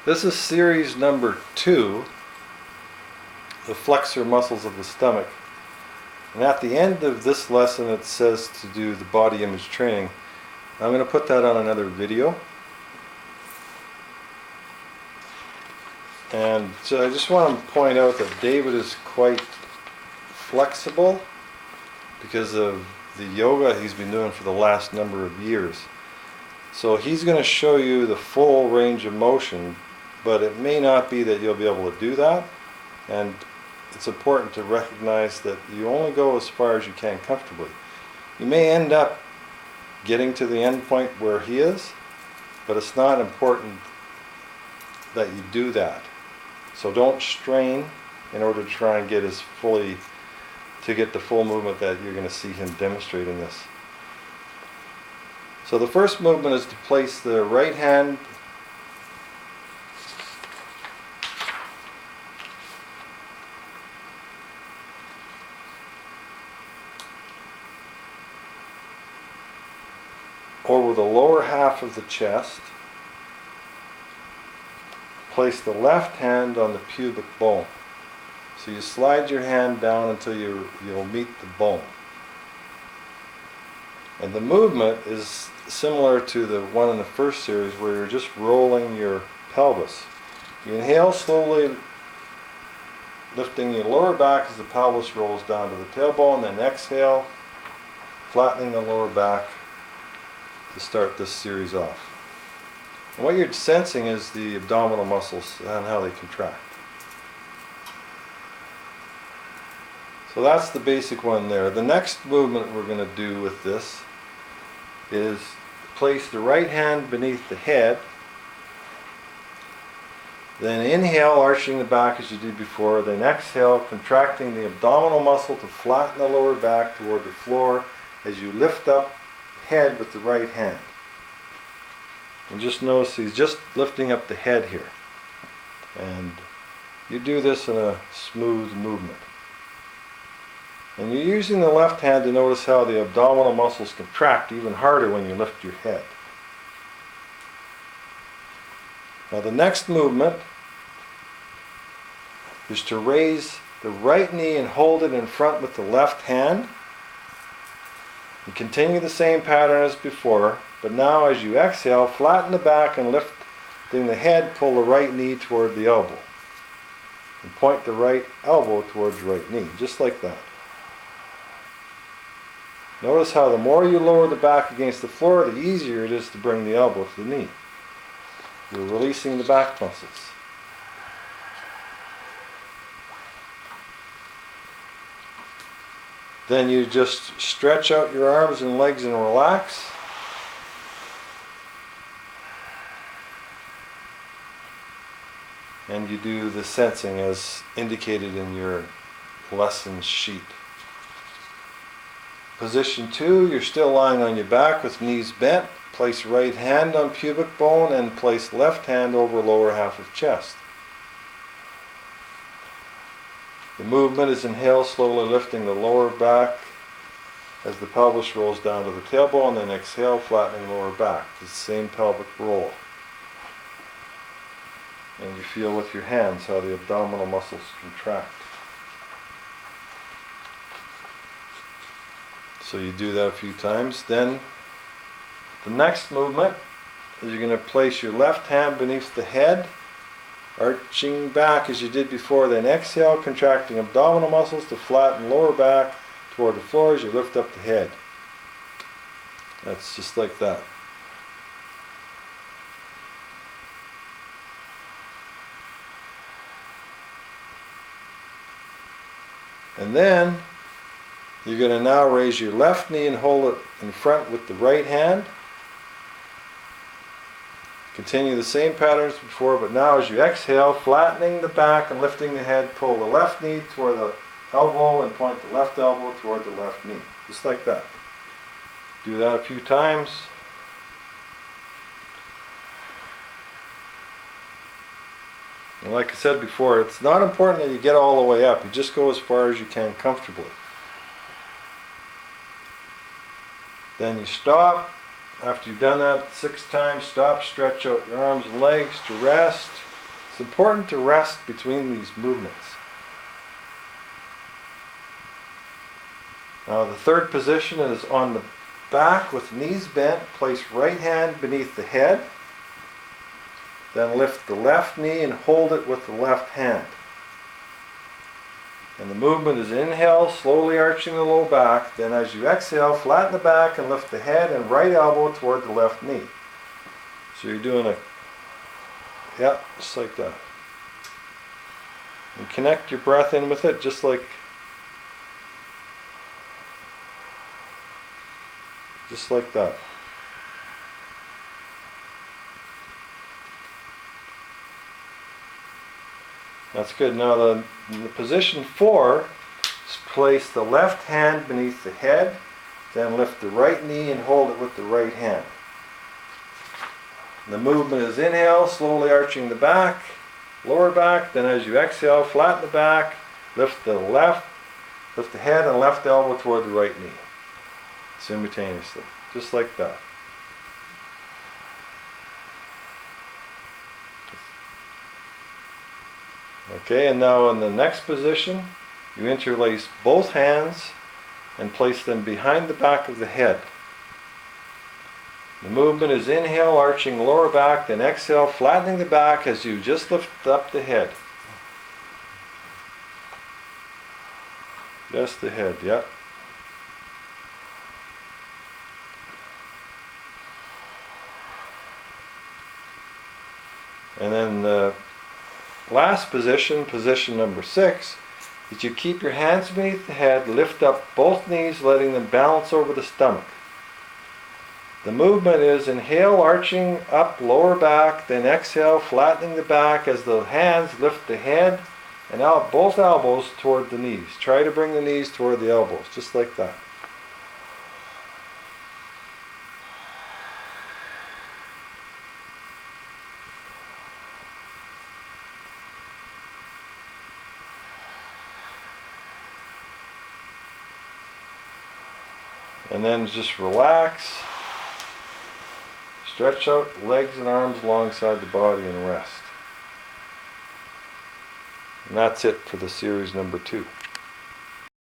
This is series number 2, the flexor muscles of the stomach. And at the end of this lesson it says to do the body image training. I'm going to put that on another video. And so I just want to point out that David is quite flexible because of the yoga he's been doing for the last number of years. So he's going to show you the full range of motion, but it may not be that you'll be able to do that. And it's important to recognize that you only go as far as you can comfortably. You may end up getting to the end point where he is, but it's not important that you do that. So don't strain in order to try and get to get the full movement that you're going to see him demonstrating this. So the first movement is to place the right hand over the lower half of the chest. Place the left hand on the pubic bone. So you slide your hand down until you'll meet the bone. And the movement is similar to the one in the first series where you're just rolling your pelvis. You inhale slowly, lifting your lower back as the pelvis rolls down to the tailbone, then exhale, flattening the lower back to start this series off. And what you're sensing is the abdominal muscles and how they contract. So that's the basic one there. The next movement we're going to do with this is place the right hand beneath the head. Then inhale, arching the back as you did before. Then exhale, contracting the abdominal muscle to flatten the lower back toward the floor as you lift up head with the right hand. And just notice he's just lifting up the head here. And you do this in a smooth movement. And you're using the left hand to notice how the abdominal muscles contract even harder when you lift your head. Now the next movement is to raise the right knee and hold it in front with the left hand. You continue the same pattern as before, but now as you exhale, flatten the back and lifting the head, pull the right knee toward the elbow. And point the right elbow towards your right knee, just like that. Notice how the more you lower the back against the floor, the easier it is to bring the elbow to the knee. You're releasing the back muscles. Then you just stretch out your arms and legs and relax. And you do the sensing as indicated in your lesson sheet. Position 2, you're still lying on your back with knees bent. Place right hand on pubic bone and place left hand over lower half of chest. The movement is inhale, slowly lifting the lower back as the pelvis rolls down to the tailbone, then exhale, flattening lower back. The same pelvic roll. And you feel with your hands how the abdominal muscles contract. So you do that a few times. Then the next movement is you're going to place your left hand beneath the head, arching back as you did before. Then exhale, contracting abdominal muscles to flatten lower back toward the floor as you lift up the head. That's just like that. And then you're going to now raise your left knee and hold it in front with the right hand. Continue the same patterns before, but now as you exhale, flattening the back and lifting the head, pull the left knee toward the elbow and point the left elbow toward the left knee. Just like that. Do that a few times. And like I said before, it's not important that you get all the way up. You just go as far as you can comfortably. Then you stop. After you've done that 6 times, stop, stretch out your arms and legs to rest. It's important to rest between these movements. Now the third position is on the back with knees bent. Place right hand beneath the head. Then lift the left knee and hold it with the left hand. And the movement is inhale, slowly arching the low back. Then as you exhale, flatten the back and lift the head and right elbow toward the left knee. So you're doing a, just like that. And connect your breath in with it, just like that. That's good. Now the position 4 is place the left hand beneath the head, then lift the right knee and hold it with the right hand. The movement is inhale, slowly arching the back, lower back. Then as you exhale, flatten the back, lift the head and left elbow toward the right knee. Simultaneously, just like that. Okay, and now in the next position, you interlace both hands and place them behind the back of the head. The movement is inhale, arching lower back, then exhale, flattening the back as you just lift up the head. Just the head, yeah. And then the last position, position number 6, is you keep your hands beneath the head, lift up both knees, letting them balance over the stomach. The movement is inhale, arching up lower back, then exhale, flattening the back as the hands lift the head and out both elbows toward the knees. Try to bring the knees toward the elbows, just like that. And then just relax. Stretch out legs and arms alongside the body and rest. And that's it for the series number 2.